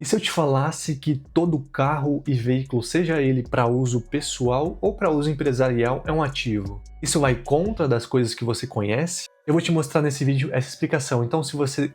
E se eu te falasse que todo carro e veículo, seja ele para uso pessoal ou para uso empresarial, é um ativo? Isso vai contra das coisas que você conhece? Eu vou te mostrar nesse vídeo essa explicação. Então, se você...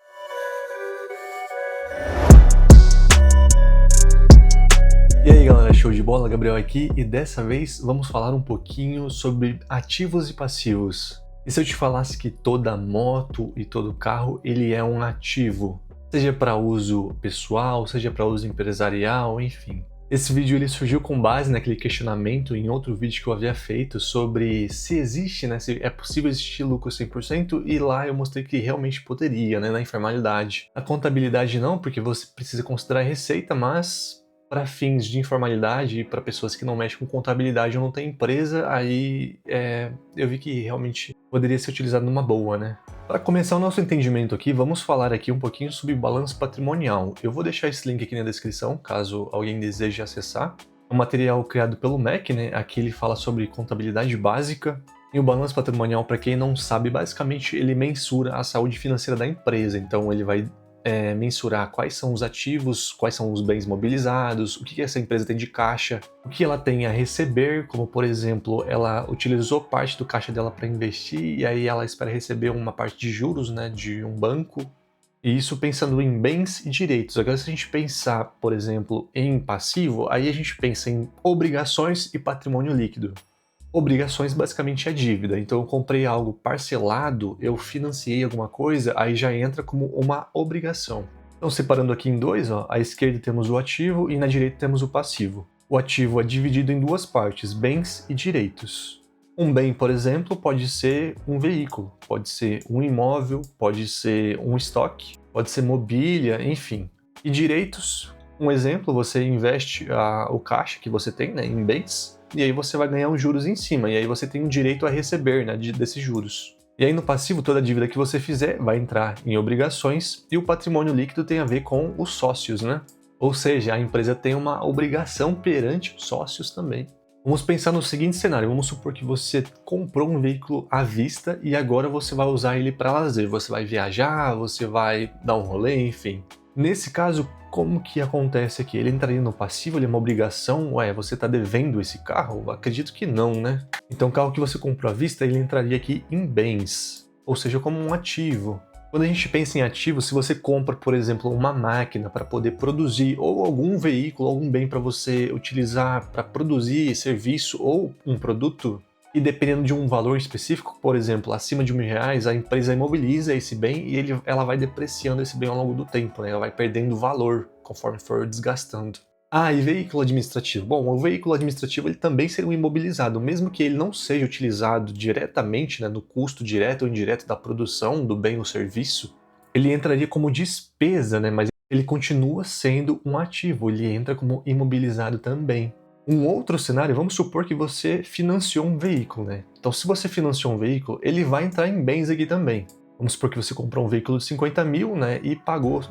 E aí galera, show de bola? Gabriel aqui e dessa vez vamos falar um pouquinho sobre ativos e passivos. E se eu te falasse que toda moto e todo carro ele é um ativo? Seja para uso pessoal, seja para uso empresarial, enfim. Esse vídeo ele surgiu com base naquele questionamento em outro vídeo que eu havia feito sobre se existe, se é possível existir lucro 100%, e lá eu mostrei que realmente poderia, na informalidade. A contabilidade não, porque você precisa considerar a receita, mas para fins de informalidade e para pessoas que não mexem com contabilidade ou não têm empresa, aí eu vi que realmente poderia ser utilizado numa boa, Para começar o nosso entendimento aqui, vamos falar aqui um pouquinho sobre balanço patrimonial. Eu vou deixar esse link aqui na descrição, caso alguém deseje acessar. É um material criado pelo MEC, Aqui ele fala sobre contabilidade básica. E o balanço patrimonial, para quem não sabe, basicamente ele mensura a saúde financeira da empresa. Então ele vai mensurar quais são os ativos, quais são os bens mobilizados, o que essa empresa tem de caixa, o que ela tem a receber, como por exemplo, ela utilizou parte do caixa dela para investir e aí ela espera receber uma parte de juros, de um banco. E isso pensando em bens e direitos. Agora, se a gente pensar, por exemplo, em passivo, aí a gente pensa em obrigações e patrimônio líquido. Obrigações basicamente é dívida, então eu comprei algo parcelado, eu financiei alguma coisa, aí já entra como uma obrigação. Então separando aqui em dois, à esquerda temos o ativo e na direita temos o passivo. O ativo é dividido em duas partes, bens e direitos. Um bem, por exemplo, pode ser um veículo, pode ser um imóvel, pode ser um estoque, pode ser mobília, enfim. E direitos, um exemplo, você investe o caixa que você tem em bens, e aí você vai ganhar uns juros em cima, e aí você tem o direito a receber desses juros. E aí no passivo, toda dívida que você fizer vai entrar em obrigações, e o patrimônio líquido tem a ver com os sócios, Ou seja, a empresa tem uma obrigação perante os sócios também. Vamos pensar no seguinte cenário, vamos supor que você comprou um veículo à vista e agora você vai usar ele para lazer, você vai viajar, você vai dar um rolê, enfim. Nesse caso, como que acontece aqui? Ele entraria no passivo, ele é uma obrigação? Você está devendo esse carro? Acredito que não, Então o carro que você comprou à vista, ele entraria aqui em bens, ou seja, como um ativo. Quando a gente pensa em ativo, se você compra, por exemplo, uma máquina para poder produzir, ou algum veículo, algum bem para você utilizar para produzir serviço ou um produto, e dependendo de um valor específico, por exemplo, acima de R$1.000, a empresa imobiliza esse bem e ela vai depreciando esse bem ao longo do tempo, Ela vai perdendo valor conforme for desgastando. E veículo administrativo. Bom, o veículo administrativo ele também seria um imobilizado, mesmo que ele não seja utilizado diretamente, no custo direto ou indireto da produção do bem ou serviço, ele entraria como despesa, Mas ele continua sendo um ativo, ele entra como imobilizado também. Um outro cenário, vamos supor que você financiou um veículo, Então, se você financiou um veículo, ele vai entrar em bens aqui também. Vamos supor que você comprou um veículo de 50 mil, e pagou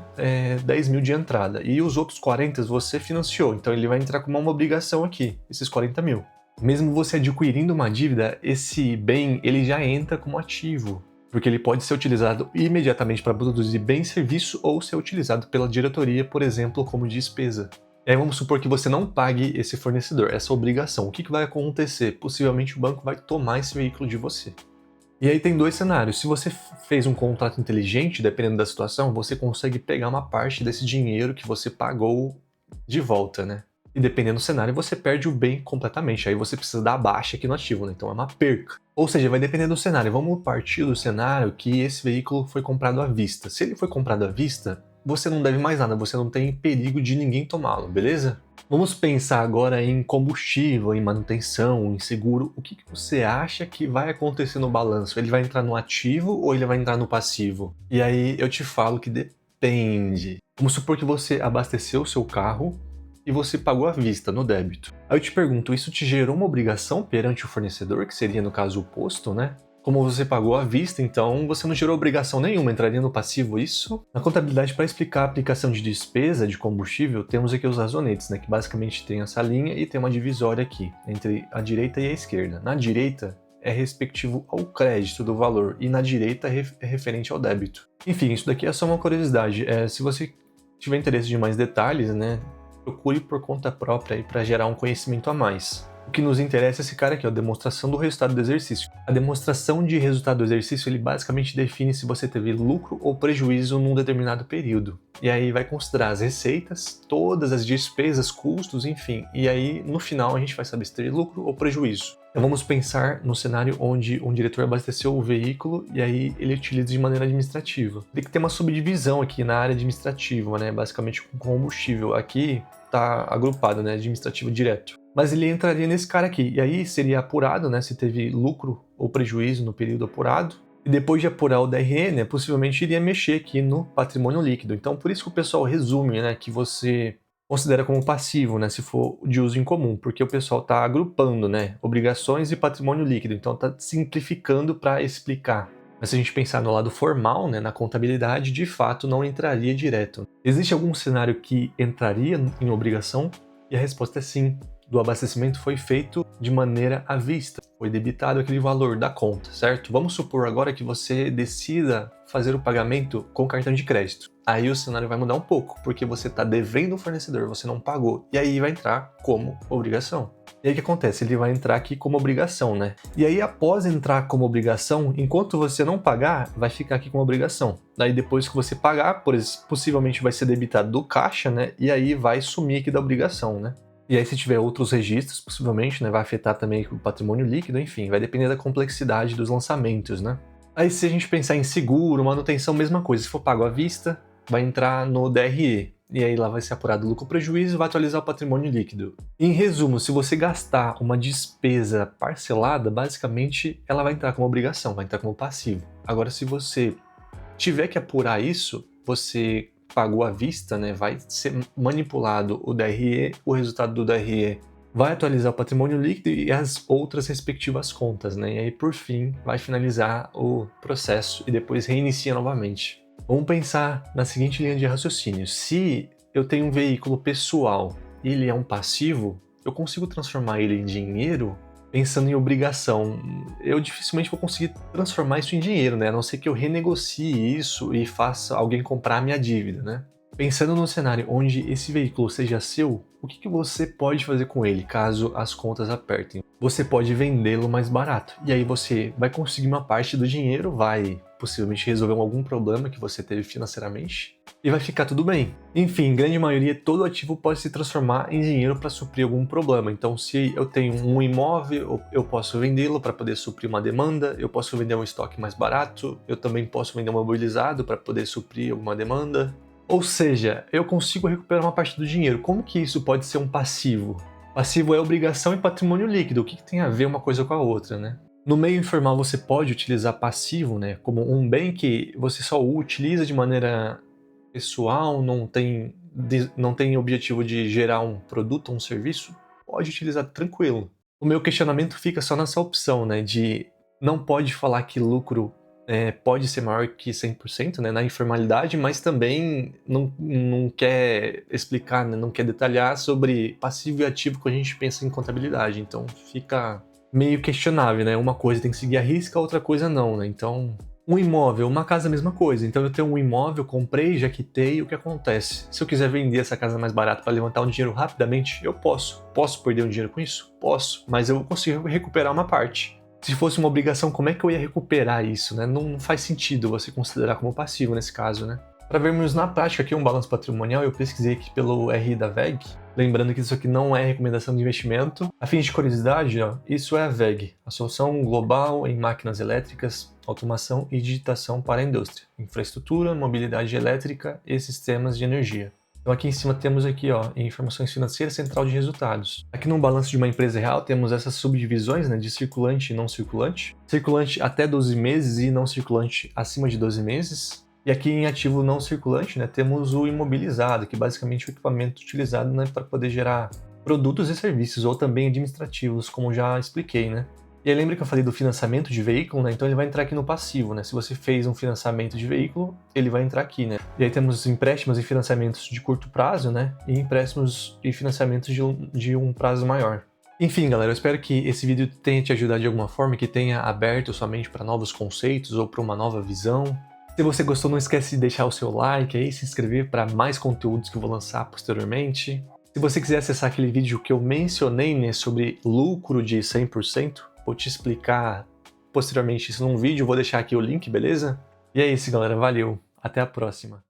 10 mil de entrada. E os outros 40 você financiou, então ele vai entrar como uma obrigação aqui, esses 40 mil. Mesmo você adquirindo uma dívida, esse bem ele já entra como ativo, porque ele pode ser utilizado imediatamente para produzir bem serviço ou ser utilizado pela diretoria, por exemplo, como despesa. E aí vamos supor que você não pague esse fornecedor, essa obrigação. O que vai acontecer? Possivelmente o banco vai tomar esse veículo de você. E aí tem dois cenários. Se você fez um contrato inteligente, dependendo da situação, você consegue pegar uma parte desse dinheiro que você pagou de volta, E dependendo do cenário, você perde o bem completamente. Aí você precisa dar baixa aqui no ativo, Então é uma perca. Ou seja, vai depender do cenário. Vamos partir do cenário que esse veículo foi comprado à vista. Se ele foi comprado à vista, você não deve mais nada, você não tem perigo de ninguém tomá-lo, beleza? Vamos pensar agora em combustível, em manutenção, em seguro. O que você acha que vai acontecer no balanço? Ele vai entrar no ativo ou ele vai entrar no passivo? E aí eu te falo que depende. Vamos supor que você abasteceu o seu carro e você pagou à vista, no débito. Aí eu te pergunto, isso te gerou uma obrigação perante o fornecedor, que seria no caso o posto, Como você pagou à vista, então você não gerou obrigação nenhuma, entraria no passivo isso? Na contabilidade, para explicar a aplicação de despesa de combustível, temos aqui os razonetes, que basicamente tem essa linha e tem uma divisória aqui, entre a direita e a esquerda. Na direita é respectivo ao crédito do valor e na direita é referente ao débito. Enfim, isso daqui é só uma curiosidade. Se você Se tiver interesse de mais detalhes, né, procure por conta própria para gerar um conhecimento a mais. O que nos interessa é esse cara aqui, a demonstração do resultado do exercício. A demonstração de resultado do exercício, ele basicamente define se você teve lucro ou prejuízo num determinado período. E aí vai considerar as receitas, todas as despesas, custos, enfim. E aí, no final, a gente vai saber se teve lucro ou prejuízo. Então vamos pensar no cenário onde um diretor abasteceu o veículo e aí ele utiliza de maneira administrativa. Tem que ter uma subdivisão aqui na área administrativa, né? Basicamente com combustível. Aqui está agrupado, né? Administrativo direto. Mas ele entraria nesse cara aqui. E aí seria apurado, né? Se teve lucro ou prejuízo no período apurado. E depois de apurar o DRE, né? Possivelmente iria mexer aqui no patrimônio líquido. Então por isso que o pessoal resume, né? Que você considera como passivo, né, se for de uso incomum, porque o pessoal está agrupando, né, obrigações e patrimônio líquido, então está simplificando para explicar. Mas se a gente pensar no lado formal, né, na contabilidade, de fato não entraria direto. Existe algum cenário que entraria em obrigação? E a resposta é sim. Do abastecimento foi feito de maneira à vista, foi debitado aquele valor da conta, certo? Vamos supor agora que você decida fazer o pagamento com cartão de crédito. Aí o cenário vai mudar um pouco, porque você está devendo o fornecedor, você não pagou, e aí vai entrar como obrigação. E aí o que acontece? Ele vai entrar aqui como obrigação, né? E aí após entrar como obrigação, enquanto você não pagar, vai ficar aqui como obrigação. Daí depois que você pagar, possivelmente vai ser debitado do caixa, né? E aí vai sumir aqui da obrigação, né? E aí se tiver outros registros, possivelmente, né, vai afetar também o patrimônio líquido, enfim, vai depender da complexidade dos lançamentos, né? Aí se a gente pensar em seguro, manutenção, mesma coisa, se for pago à vista, vai entrar no DRE, e aí lá vai ser apurado o lucro ou prejuízo e vai atualizar o patrimônio líquido. Em resumo, se você gastar uma despesa parcelada, basicamente ela vai entrar como obrigação, vai entrar como passivo. Agora se você tiver que apurar isso, você pagou à vista, né, vai ser manipulado o DRE, o resultado do DRE vai atualizar o patrimônio líquido e as outras respectivas contas, né, e aí por fim vai finalizar o processo e depois reinicia novamente. Vamos pensar na seguinte linha de raciocínio: se eu tenho um veículo pessoal e ele é um passivo, eu consigo transformar ele em dinheiro? Pensando em obrigação, eu dificilmente vou conseguir transformar isso em dinheiro, né? A não ser que eu renegocie isso e faça alguém comprar a minha dívida, né? Pensando no cenário onde esse veículo seja seu, o que você pode fazer com ele caso as contas apertem? Você pode vendê-lo mais barato, e aí você vai conseguir uma parte do dinheiro, vai possivelmente resolver algum problema que você teve financeiramente, e vai ficar tudo bem. Enfim, em grande maioria, todo ativo pode se transformar em dinheiro para suprir algum problema. Então, se eu tenho um imóvel, eu posso vendê-lo para poder suprir uma demanda, eu posso vender um estoque mais barato, eu também posso vender um mobilizado para poder suprir alguma demanda. Ou seja, eu consigo recuperar uma parte do dinheiro. Como que isso pode ser um passivo? Passivo é obrigação e patrimônio líquido. O que tem a ver uma coisa com a outra, né? No meio informal você pode utilizar passivo, né, como um bem que você só utiliza de maneira pessoal, não tem objetivo de gerar um produto ou um serviço, pode utilizar tranquilo. O meu questionamento fica só nessa opção, né, de não pode falar que lucro pode ser maior que 100%, né, na informalidade, mas também não quer explicar, né, não quer detalhar sobre passivo e ativo que a gente pensa em contabilidade. Então fica meio questionável, né? Uma coisa tem que seguir a risca, a outra coisa não, né? Então, um imóvel, uma casa, a mesma coisa. Então eu tenho um imóvel, comprei, já quitei, o que acontece? Se eu quiser vender essa casa mais barata para levantar um dinheiro rapidamente, eu posso. Posso perder um dinheiro com isso? Posso, mas eu consigo recuperar uma parte. Se fosse uma obrigação, como é que eu ia recuperar isso, né? Não faz sentido você considerar como passivo nesse caso, né? Para vermos na prática aqui um balanço patrimonial, eu pesquisei aqui pelo RI da VEG, lembrando que isso aqui não é recomendação de investimento. A fim de curiosidade, ó, isso é a VEG, a solução global em máquinas elétricas, automação e digitação para a indústria, infraestrutura, mobilidade elétrica e sistemas de energia. Então aqui em cima temos aqui, ó, informações financeiras, central de resultados. Aqui no balanço de uma empresa real temos essas subdivisões, né, de circulante e não circulante. Circulante até 12 meses e não circulante acima de 12 meses. E aqui em ativo não circulante, né, temos o imobilizado, que basicamente é o equipamento utilizado, né, para poder gerar produtos e serviços, ou também administrativos, como já expliquei, né. E aí lembra que eu falei do financiamento de veículo, né? Então ele vai entrar aqui no passivo, né? Se você fez um financiamento de veículo, ele vai entrar aqui, né? E aí temos empréstimos e financiamentos de curto prazo, né? E empréstimos e financiamentos de um prazo maior. Enfim, galera, eu espero que esse vídeo tenha te ajudado de alguma forma, que tenha aberto sua mente para novos conceitos ou para uma nova visão. Se você gostou, não esquece de deixar o seu like aí, se inscrever para mais conteúdos que eu vou lançar posteriormente. Se você quiser acessar aquele vídeo que eu mencionei, né, sobre lucro de 100%, vou te explicar posteriormente isso num vídeo, vou deixar aqui o link, beleza? E é isso, galera, valeu, até a próxima.